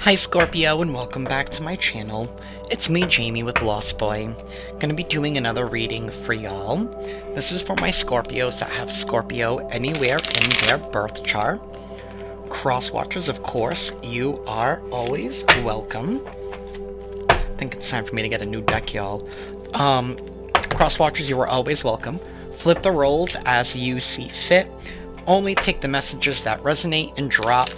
Hi Scorpio, and welcome back to my channel. It's me, Jamie, with Lost Boy. Gonna be doing another reading for y'all. This is for my Scorpios that have Scorpio anywhere in their birth chart. Cross watchers, of course, you are always welcome. I think it's time for me to get a new deck, y'all. Cross watchers, you are always welcome. Flip the roles as you see fit. Only take the messages that resonate and drop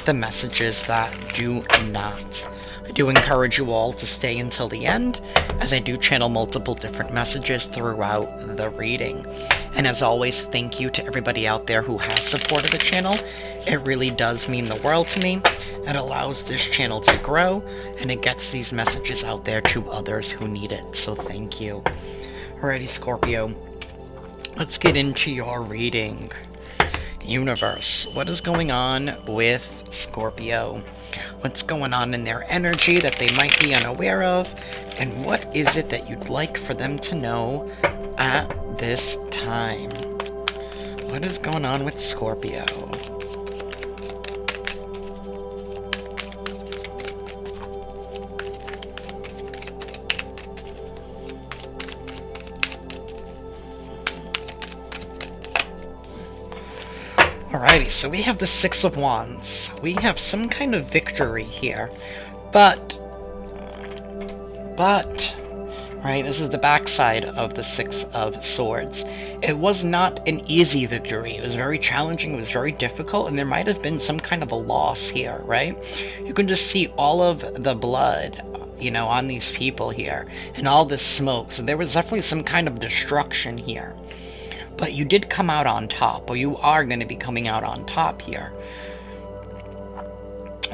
the messages that do not. I do encourage you all to stay until the end, as I do channel multiple different messages throughout the reading. And as always, thank you to everybody out there who has supported the channel. It really does mean the world to me. It allows this channel to grow, and it gets these messages out there to others who need it. So thank you. Alrighty, Scorpio. Let's get into your reading. Universe, what is going on with Scorpio? What's going on in their energy that they might be unaware of? And what is it that you'd like for them to know at this time? What is going on with Scorpio? Alrighty, so we have the Six of Wands. We have some kind of victory here. But, right, this is the backside of the Six of Swords. It was not an easy victory. It was very challenging, it was very difficult, and there might have been some kind of a loss here, right? You can just see all of the blood, you know, on these people here, and all this smoke, so there was definitely some kind of destruction here. But you did come out on top, or you are going to be coming out on top here.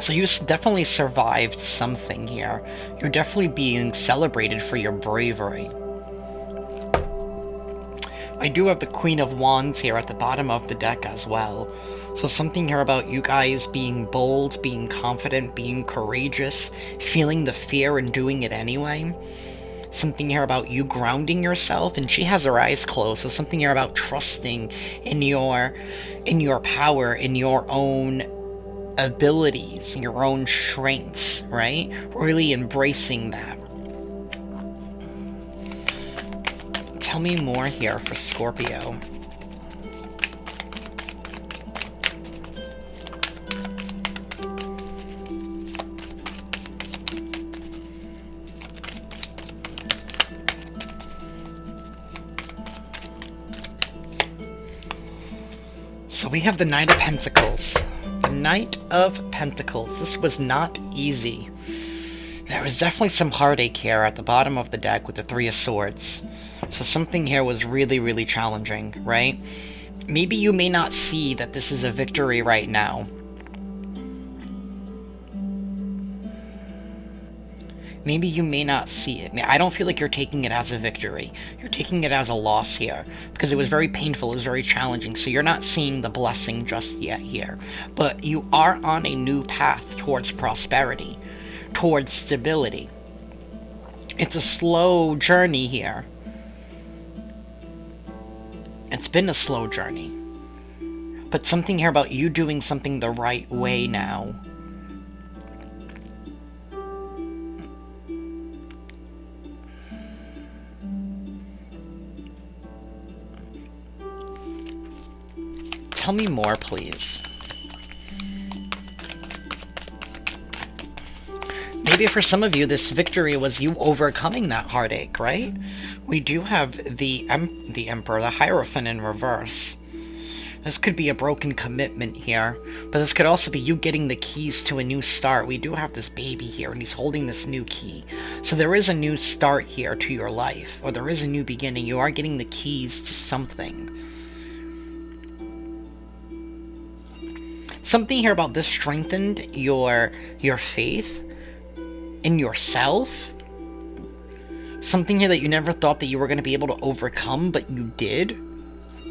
So you definitely survived something here. You're definitely being celebrated for your bravery. I do have the Queen of Wands here at the bottom of the deck as well. So something here about you guys being bold, being confident, being courageous, feeling the fear and doing it anyway. Something here about you grounding yourself, and she has her eyes closed, so something here about trusting in your power, in your own abilities, in your own strengths, right? Really embracing that. Tell me more here for Scorpio. So we have the Knight of Pentacles. The Knight of Pentacles. This was not easy. There was definitely some heartache here at the bottom of the deck with the Three of Swords. So something here was really, really challenging, right? Maybe you may not see that this is a victory right now. Maybe you may not see it. I don't feel like you're taking it as a victory. You're taking it as a loss here, because it was very painful, it was very challenging, so you're not seeing the blessing just yet here. But you are on a new path towards prosperity, towards stability. It's a slow journey here. It's been a slow journey. But something here about you doing something the right way now. Tell me more, please. Maybe for some of you, this victory was you overcoming that heartache, right? We do have the Emperor, the Hierophant in reverse. This could be a broken commitment here, but this could also be you getting the keys to a new start. We do have this baby here, and he's holding this new key. So there is a new start here to your life, or there is a new beginning. You are getting the keys to something. Something here about this strengthened your faith in yourself. Something here that you never thought that you were going to be able to overcome, but you did.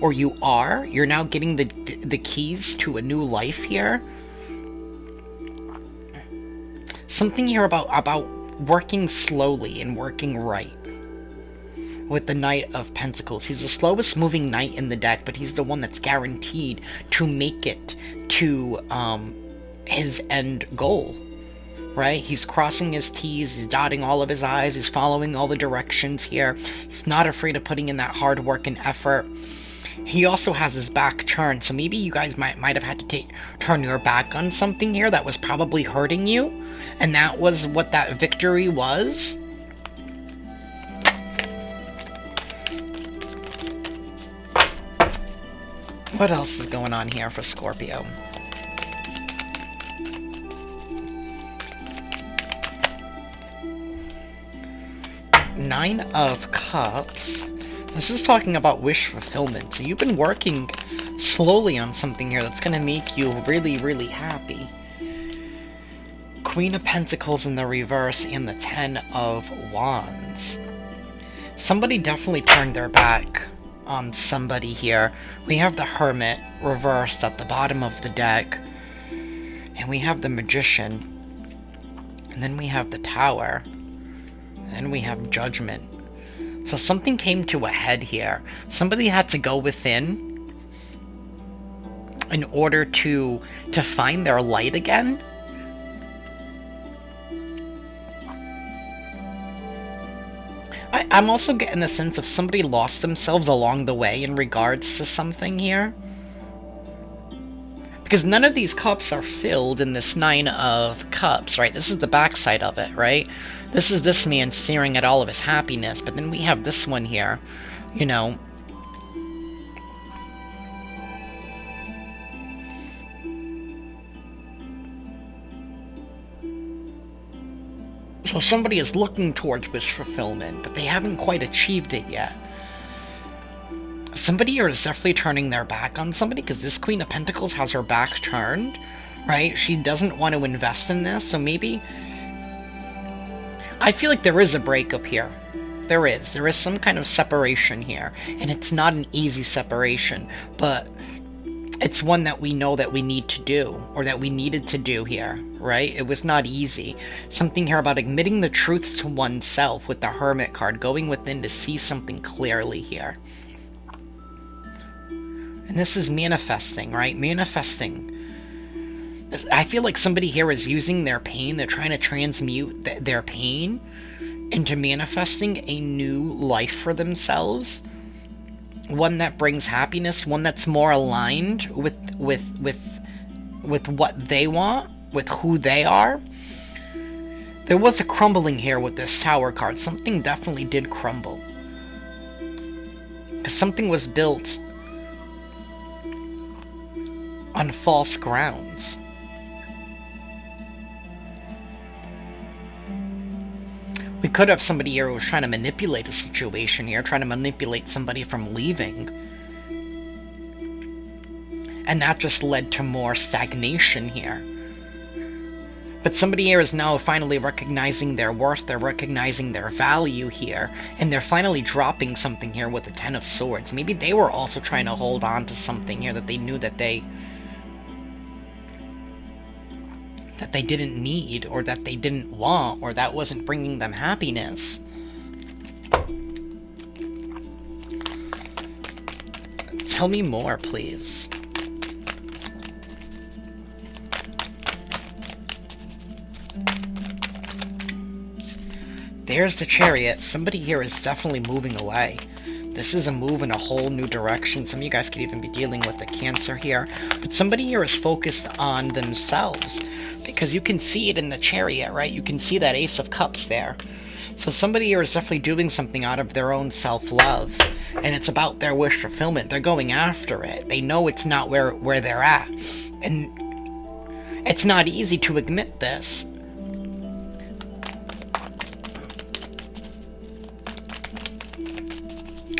Or you are. You're now getting the keys to a new life here. Something here about working slowly and working right. With the Knight of Pentacles. He's the slowest moving knight in the deck, but he's the one that's guaranteed to make it to his end goal. right? He's crossing his T's, he's dotting all of his I's, he's following all the directions here. He's not afraid of putting in that hard work and effort. He also has his back turned, so maybe you guys might have had to turn your back on something here that was probably hurting you, and that was what that victory was. What else is going on here for Scorpio? Nine of Cups. This is talking about wish fulfillment. So you've been working slowly on something here that's going to make you really, really happy. Queen of Pentacles in the reverse and the Ten of Wands. Somebody definitely turned their back on somebody here. We have the Hermit reversed at the bottom of the deck. And we have the Magician. And then we have the Tower. And we have Judgment. So something came to a head here. Somebody had to go within in order to find their light again. I'm also getting the sense of somebody lost themselves along the way in regards to something here. Because none of these cups are filled in this Nine of Cups, right? This is the backside of it, right? This is this man staring at all of his happiness, but then we have this one here, you know. So somebody is looking towards wish fulfillment, but they haven't quite achieved it yet. Somebody here is definitely turning their back on somebody, because this Queen of Pentacles has her back turned, right? She doesn't want to invest in this, so maybe... I feel like there is a breakup here. There is some kind of separation here, and it's not an easy separation, but it's one that we know that we need to do, or that we needed to do here, right? It was not easy. Something here about admitting the truths to oneself with the Hermit card, going within to see something clearly here. And this is manifesting, right? Manifesting. I feel like somebody here is using their pain. They're trying to transmute their pain into manifesting a new life for themselves. One that brings happiness. One that's more aligned with what they want, with who they are. There was a crumbling here with this Tower card. Something definitely did crumble. Because something was built on false grounds. We could have somebody here who was trying to manipulate a situation here, trying to manipulate somebody from leaving. And that just led to more stagnation here. But somebody here is now finally recognizing their worth, they're recognizing their value here, and they're finally dropping something here with the Ten of Swords. Maybe they were also trying to hold on to something here that they knew that they didn't need, or that they didn't want, or that wasn't bringing them happiness. Tell me more, please. There's the Chariot. Somebody here is definitely moving away. This is a move in a whole new direction. Some of you guys could even be dealing with the Cancer here. But somebody here is focused on themselves. Because you can see it in the Chariot, right? You can see that Ace of Cups there. So somebody here is definitely doing something out of their own self-love. And it's about their wish fulfillment. They're going after it. They know it's not where they're at. And it's not easy to admit this.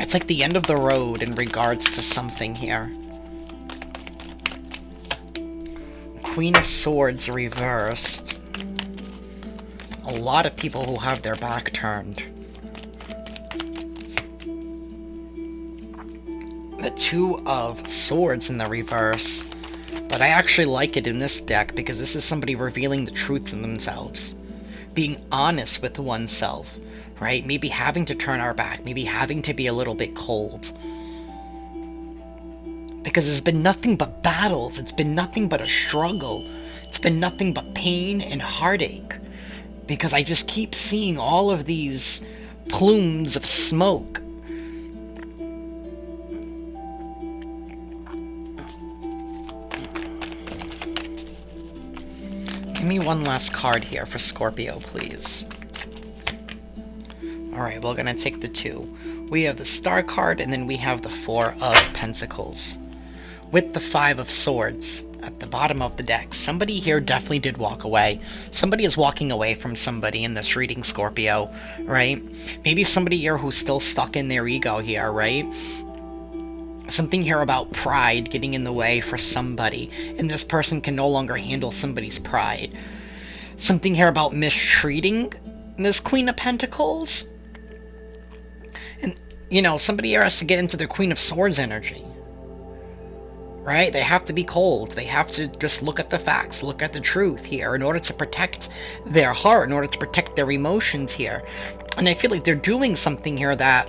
It's like the end of the road in regards to something here. Queen of Swords reversed. A lot of people who have their back turned. The Two of Swords in the reverse. But I actually like it in this deck because this is somebody revealing the truth in themselves. Being honest with oneself, right? Maybe having to turn our back. Maybe having to be a little bit cold. Because there's been nothing but battles. It's been nothing but a struggle. It's been nothing but pain and heartache. Because I just keep seeing all of these plumes of smoke. Give me one last card here for Scorpio, please. Alright, we're gonna take the 2. We have the Star card, and then we have the 4 of Pentacles. With the 5 of Swords at the bottom of the deck. Somebody here definitely did walk away. Somebody is walking away from somebody in this reading, Scorpio, right? Maybe somebody here who's still stuck in their ego here, right? Something here about pride getting in the way for somebody, and this person can no longer handle somebody's pride. Something here about mistreating this Queen of Pentacles. And, you know, somebody here has to get into the Queen of Swords energy. Right? They have to be cold. They have to just look at the facts, look at the truth here in order to protect their heart, in order to protect their emotions here. And I feel like they're doing something here that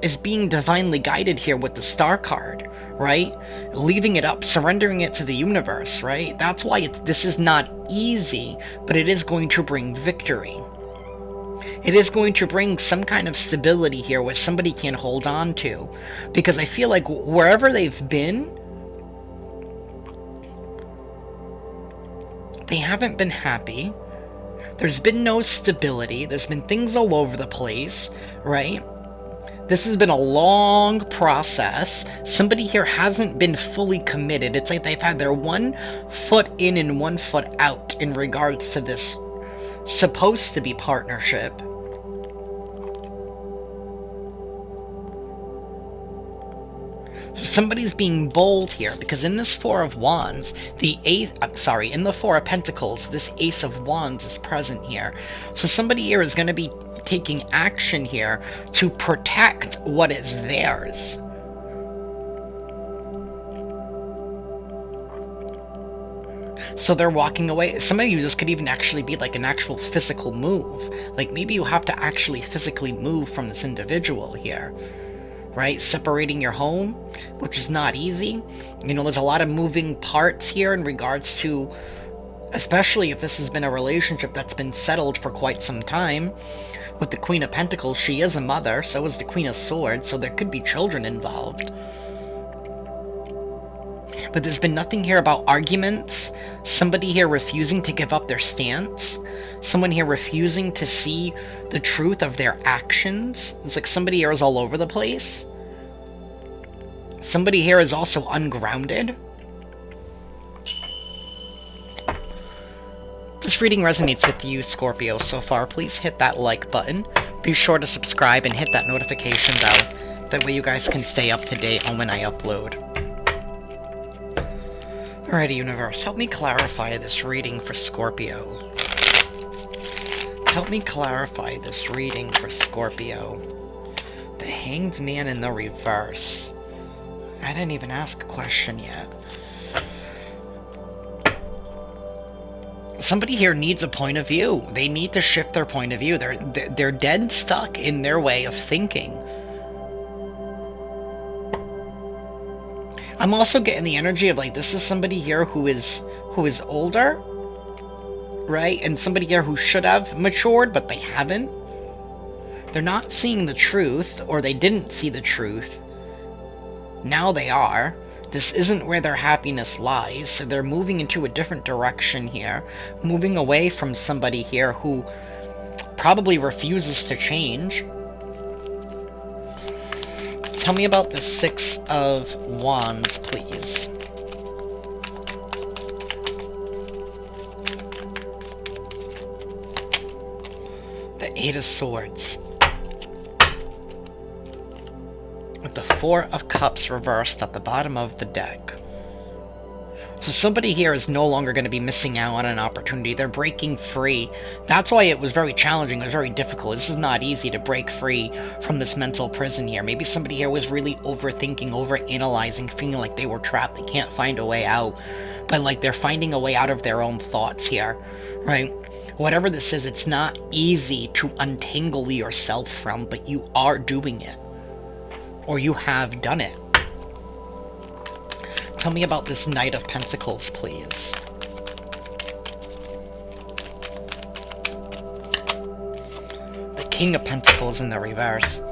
is being divinely guided here with the Star card, right? Leaving it up, surrendering it to the universe, right? That's why this is not easy, but it is going to bring victory. It is going to bring some kind of stability here where somebody can hold on to. Because I feel like wherever they've been, they haven't been happy. There's been no stability. There's been things all over the place, right? This has been a long process. Somebody here hasn't been fully committed. It's like they've had their 1 foot in and 1 foot out in regards to this supposed to be partnership. So somebody's being bold here, because in this 4 of Wands, in the 4 of Pentacles, this Ace of Wands is present here. So somebody here is going to be taking action here to protect what is theirs. So they're walking away. Some of you, this could even actually be like an actual physical move. Like maybe you have to actually physically move from this individual here. Right? Separating your home, which is not easy. You know, there's a lot of moving parts here in regards to, especially if this has been a relationship that's been settled for quite some time. With the Queen of Pentacles, she is a mother, so is the Queen of Swords, so there could be children involved. But there's been nothing here about arguments, somebody here refusing to give up their stance, someone here refusing to see the truth of their actions. It's like somebody here is all over the place. Somebody here is also ungrounded. If this reading resonates with you, Scorpio, so far, please hit that like button. Be sure to subscribe and hit that notification bell. That way you guys can stay up to date on when I upload. Alrighty, universe, help me clarify this reading for Scorpio. Help me clarify this reading for Scorpio. The Hanged Man in the reverse. I didn't even ask a question yet. Somebody here needs a point of view. They need to shift their point of view. They're dead stuck in their way of thinking. I'm also getting the energy of like this is somebody here who is older, right? And somebody here who should have matured, but they haven't. They're not seeing the truth, or they didn't see the truth. Now they are. This isn't where their happiness lies, so they're moving into a different direction here. Moving away from somebody here who probably refuses to change. Tell me about the 6 of Wands, please. The 8 of Swords. With the 4 of Cups reversed at the bottom of the deck. So somebody here is no longer going to be missing out on an opportunity. They're breaking free. That's why it was very challenging. It was very difficult. This is not easy to break free from this mental prison here. Maybe somebody here was really overthinking, overanalyzing, feeling like they were trapped. They can't find a way out. But like they're finding a way out of their own thoughts here, right? Whatever this is, it's not easy to untangle yourself from, but you are doing it. Or you have done it. Tell me about this Knight of Pentacles, please. King of Pentacles in the reverse.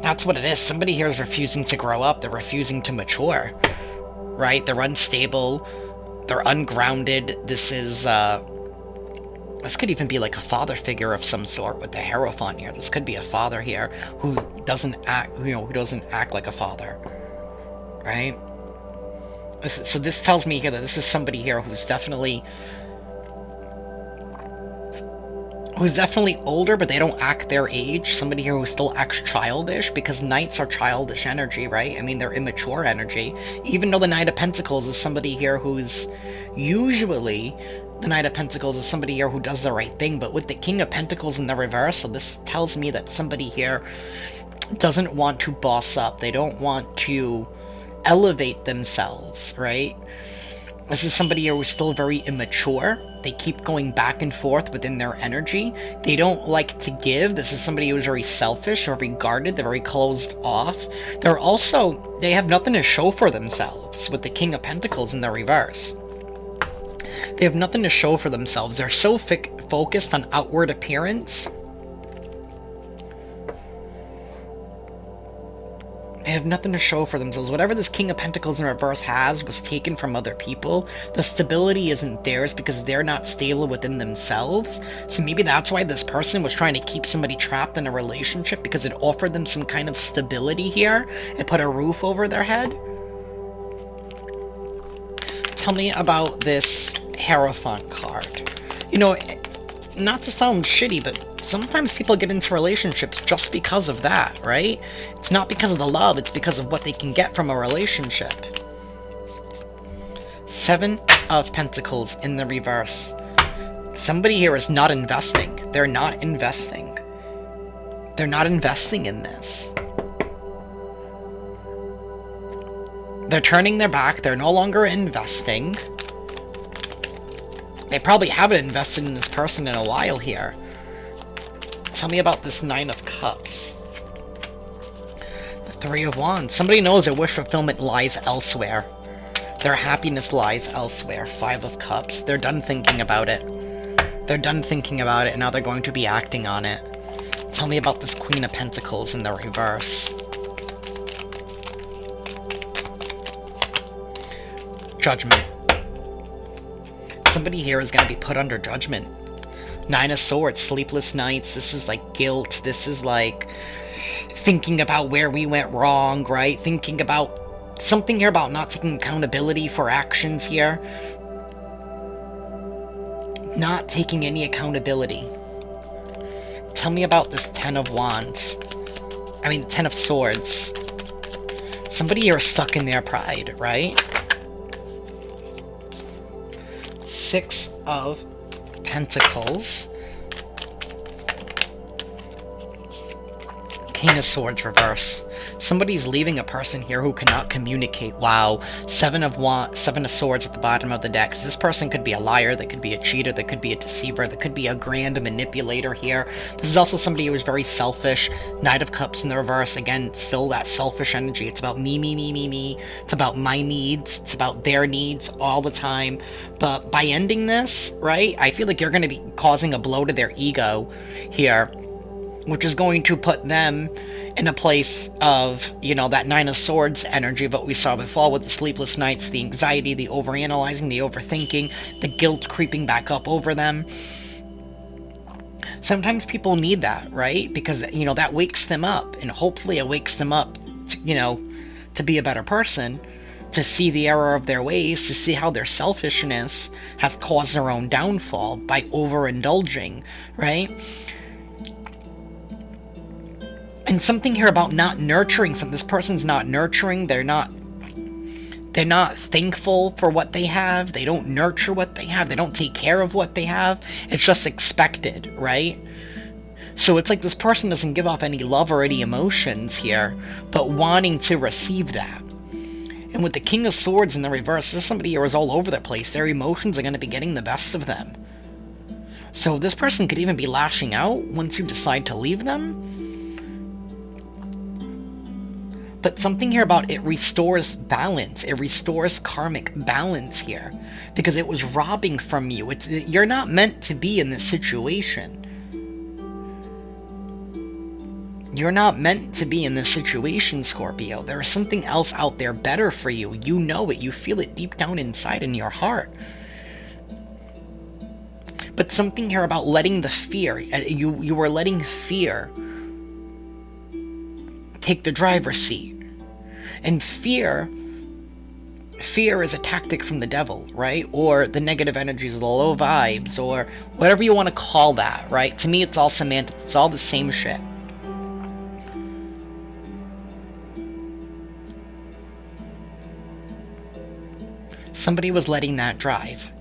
That's what it is. Somebody here is refusing to grow up. They're refusing to mature, right? They're unstable. They're ungrounded. This is, this could even be like a father figure of some sort with the Hierophant here. This could be a father here who doesn't act, who doesn't act like a father, right? So this tells me here that this is somebody here who's definitely older, but they don't act their age. Somebody here who still acts childish, because knights are childish energy, right? I mean, they're immature energy. Even though the Knight of Pentacles is somebody here who's usually... The Knight of Pentacles is somebody here who does the right thing, but with the King of Pentacles in the reverse, so this tells me that somebody here doesn't want to boss up. They don't want to elevate themselves, right? This is somebody here who's still very immature. They keep going back and forth within their energy. They don't like to give. This is somebody who's very selfish or very guarded. They're very closed off. They have nothing to show for themselves with the King of Pentacles in the reverse. They have nothing to show for themselves. They're so focused on outward appearance. They have nothing to show for themselves. Whatever this King of Pentacles in reverse has was taken from other people. The stability isn't theirs because they're not stable within themselves. So maybe that's why this person was trying to keep somebody trapped in a relationship, because it offered them some kind of stability here. It put a roof over their head. Tell me about this Hierophant card. You know, not to sound shitty, but sometimes people get into relationships just because of that, right? It's not because of the love, it's because of what they can get from a relationship. 7 of Pentacles in the reverse. Somebody here is not investing. They're not investing. They're not investing in this. They're turning their back. They're no longer investing. They probably haven't invested in this person in a while here. Tell me about this 9 of Cups. The 3 of Wands. Somebody knows their wish fulfillment lies elsewhere. Their happiness lies elsewhere. 5 of Cups. They're done thinking about it. They're done thinking about it, and now they're going to be acting on it. Tell me about this Queen of Pentacles in the reverse. Judgment. Somebody here is going to be put under judgment. 9 of Swords, sleepless nights. This is like guilt. This is like thinking about where we went wrong, right? Thinking about something here about not taking accountability for actions here. Not taking any accountability. Tell me about this 10 of Wands. I mean, 10 of Swords. Somebody here is stuck in their pride, right? 6 of Pentacles. King of Swords reverse. Somebody's leaving a person here who cannot communicate. Wow. 7 of Swords at the bottom of the deck. So this person could be a liar, they could be a cheater, they could be a deceiver, they could be a grand manipulator here. This is also somebody who is very selfish. Knight of Cups in the reverse. Again, still that selfish energy. It's about me, me, me, me, me. It's about my needs. It's about their needs all the time. But by ending this, right, I feel like you're going to be causing a blow to their ego here, which is going to put them in a place of, you know, that 9 of Swords energy of what we saw before with the sleepless nights, the anxiety, the overanalyzing, the overthinking, the guilt creeping back up over them. Sometimes people need that, right? Because, you know, that wakes them up, and hopefully it wakes them up, to, you know, to be a better person, to see the error of their ways, to see how their selfishness has caused their own downfall by overindulging, right? And something here about not nurturing something. This person's not nurturing. They're not thankful for what they have. They don't nurture what they have. They don't take care of what they have. It's just expected, right? So it's like this person doesn't give off any love or any emotions here, but wanting to receive that. And with the King of Swords in the reverse, this is somebody who is all over the place. Their emotions are going to be getting the best of them. So this person could even be lashing out once you decide to leave them. But something here about it restores balance. It restores karmic balance here. Because it was robbing from you. You're not meant to be in this situation. You're not meant to be in this situation, Scorpio. There is something else out there better for you. You know it. You feel it deep down inside in your heart. But something here about letting the fear, you were letting fear take the driver's seat. And fear is a tactic from the devil, right? Or the negative energies, or the low vibes, or whatever you want to call that, right? To me, it's all semantics. It's all the same shit. Somebody was letting that drive.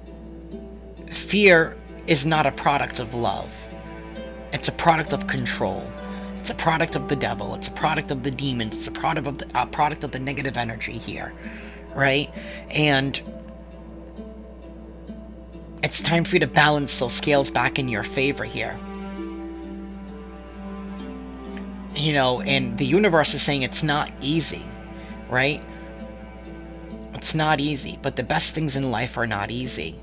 Fear is not a product of love. It's a product of control. It's a product of the devil. It's a product of the demons. It's a product of the negative energy here, right? And it's time for you to balance those scales back in your favor here. You know, and the universe is saying it's not easy, right? It's not easy, but the best things in life are not easy.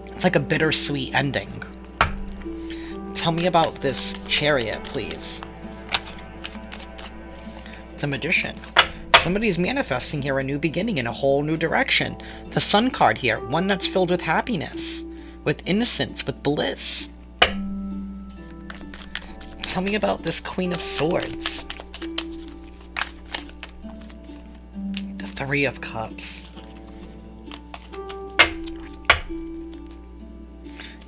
It's like a bittersweet ending. Tell me about this Chariot, please. It's a Magician. Somebody's manifesting here a new beginning in a whole new direction. The Sun card here, one that's filled with happiness, with innocence, with bliss. Tell me about this Queen of Swords. The Three of Cups.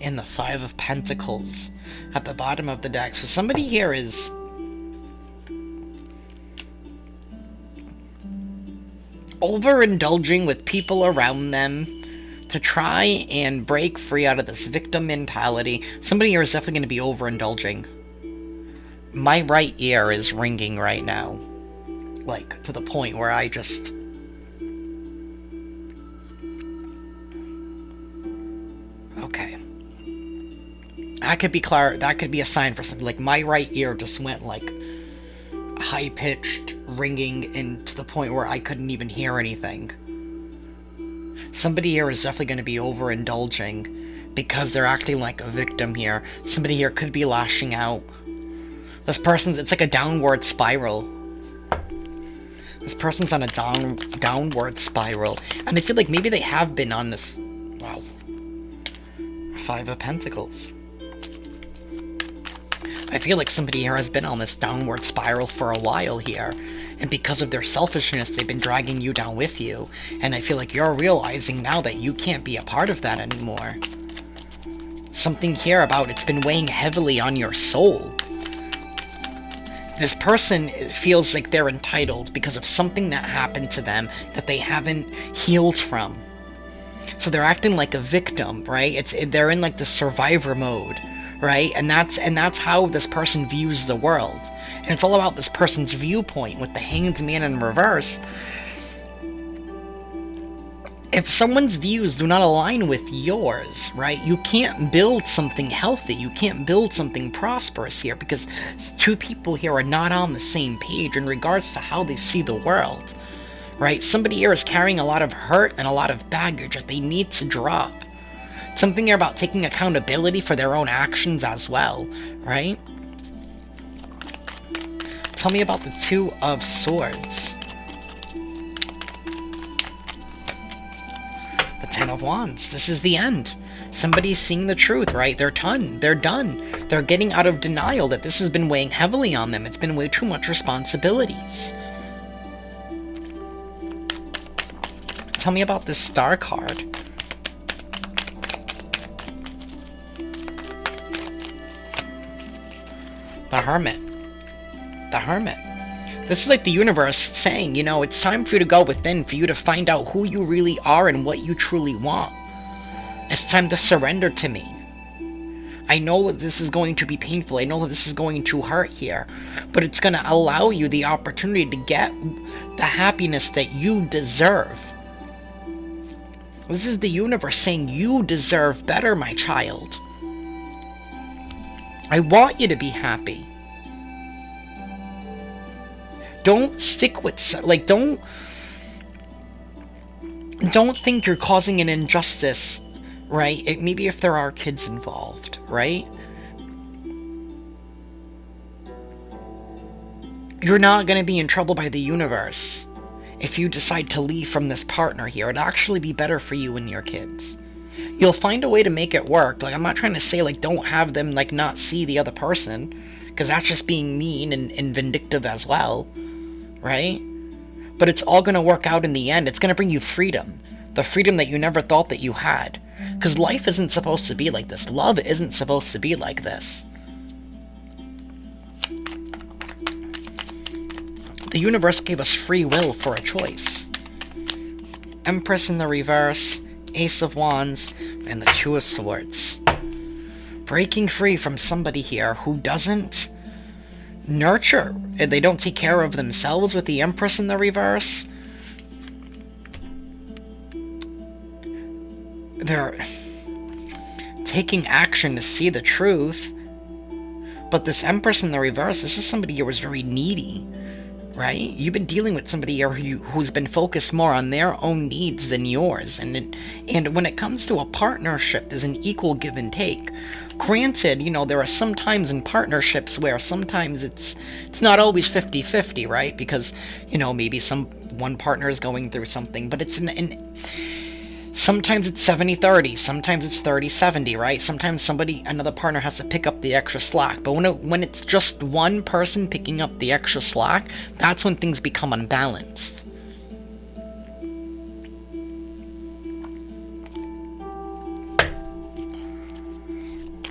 And the Five of Pentacles at the bottom of the deck. So somebody here is overindulging with people around them to try and break free out of this victim mentality. Somebody here is definitely going to be overindulging. My right ear is ringing right now. Like, to the point where I just... Okay. That could be a sign for something. Like, my right ear just went, like, high-pitched ringing, and to the point where I couldn't even hear anything. Somebody here is definitely going to be overindulging because they're acting like a victim here. Somebody here could be lashing out. This person's, it's like a downward spiral. This person's on a downward spiral. And I feel like maybe they have been on this... Wow. Five of Pentacles. I feel like somebody here has been on this downward spiral for a while here. And because of their selfishness, they've been dragging you down with you. And I feel like you're realizing now that you can't be a part of that anymore. Something here about it's been weighing heavily on your soul. This person feels like they're entitled because of something that happened to them that they haven't healed from. So they're acting like a victim, right? They're in like the survivor mode, right? And that's how this person views the world. And it's all about this person's viewpoint with the Hanged Man in reverse. If someone's views do not align with yours, right, you can't build something healthy. You can't build something prosperous here because two people here are not on the same page in regards to how they see the world, right? Somebody here is carrying a lot of hurt and a lot of baggage that they need to drop. Something here about taking accountability for their own actions as well, right? Tell me about the Two of Swords. The Ten of Wands. This is the end. Somebody's seeing the truth, right? They're done. They're done. They're getting out of denial that this has been weighing heavily on them. It's been way too much responsibilities. Tell me about this Star card. The Hermit. The Hermit. This is like the universe saying, you know, it's time for you to go within, for you to find out who you really are and what you truly want. It's time to surrender to me. I know that this is going to be painful. I know that this is going to hurt here. But it's going to allow you the opportunity to get the happiness that you deserve. This is the universe saying you deserve better, my child. I want you to be happy. Don't stick with, like, don't think you're causing an injustice, right? Maybe if there are kids involved, right? You're not going to be in trouble by the universe if you decide to leave from this partner here. It'd actually be better for you and your kids. You'll find a way to make it work. Like, I'm not trying to say, like, don't have them, like, not see the other person, because that's just being mean and vindictive as well, right? But it's all going to work out in the end. It's going to bring you freedom. The freedom that you never thought that you had. Because life isn't supposed to be like this. Love isn't supposed to be like this. The universe gave us free will for a choice. Empress in the reverse, Ace of Wands, and the Two of Swords. Breaking free from somebody here who doesn't nurture. They don't take care of themselves with the Empress in the reverse. They're taking action to see the truth. But this Empress in the reverse, this is somebody who was very needy. Right? You've been dealing with somebody who's been focused more on their own needs than yours. And when it comes to a partnership, there's an equal give and take. Granted, you know, there are some times in partnerships where sometimes it's not always 50-50, right? Because, you know, maybe one partner is going through something, but it's sometimes it's 70-30, sometimes it's 30-70, right? Sometimes another partner has to pick up the extra slack. But when it's just one person picking up the extra slack, that's when things become unbalanced.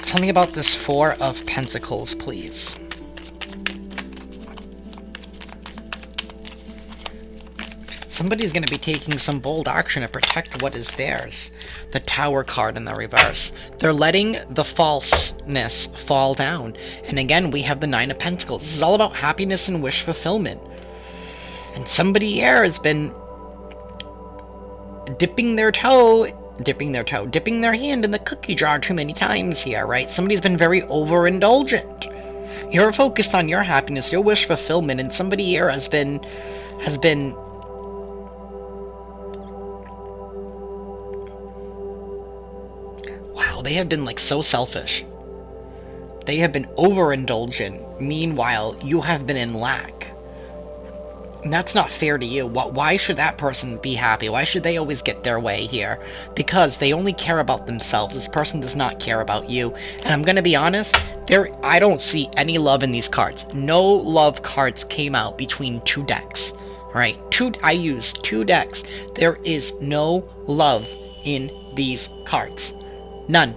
Tell me about this Four of Pentacles, please. Somebody's going to be taking some bold action to protect what is theirs. The Tower card in the reverse. They're letting the falseness fall down. And again, we have the Nine of Pentacles. This is all about happiness and wish fulfillment. And somebody here has been dipping their hand in the cookie jar too many times here, right? Somebody's been very overindulgent. You're focused on your happiness, your wish fulfillment, and somebody here has been they have been, like, so selfish. They have been overindulgent. Meanwhile, you have been in lack. And that's not fair to you. Why should that person be happy? Why should they always get their way here? Because they only care about themselves. This person does not care about you. And I'm going to be honest, I don't see any love in these cards. No love cards came out between two decks. Right? I used two decks. There is no love in these cards. None.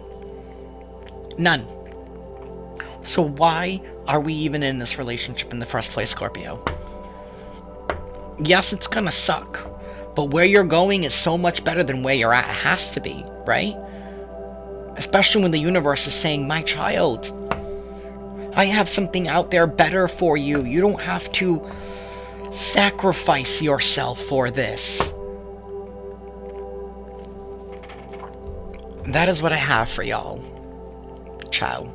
None. So why are we even in this relationship in the first place, Scorpio? Yes, it's gonna suck, but where you're going is so much better than where you're at. It has to be, right? Especially when the universe is saying, my child, I have something out there better for you. You don't have to sacrifice yourself for this. That is what I have for y'all. Ciao.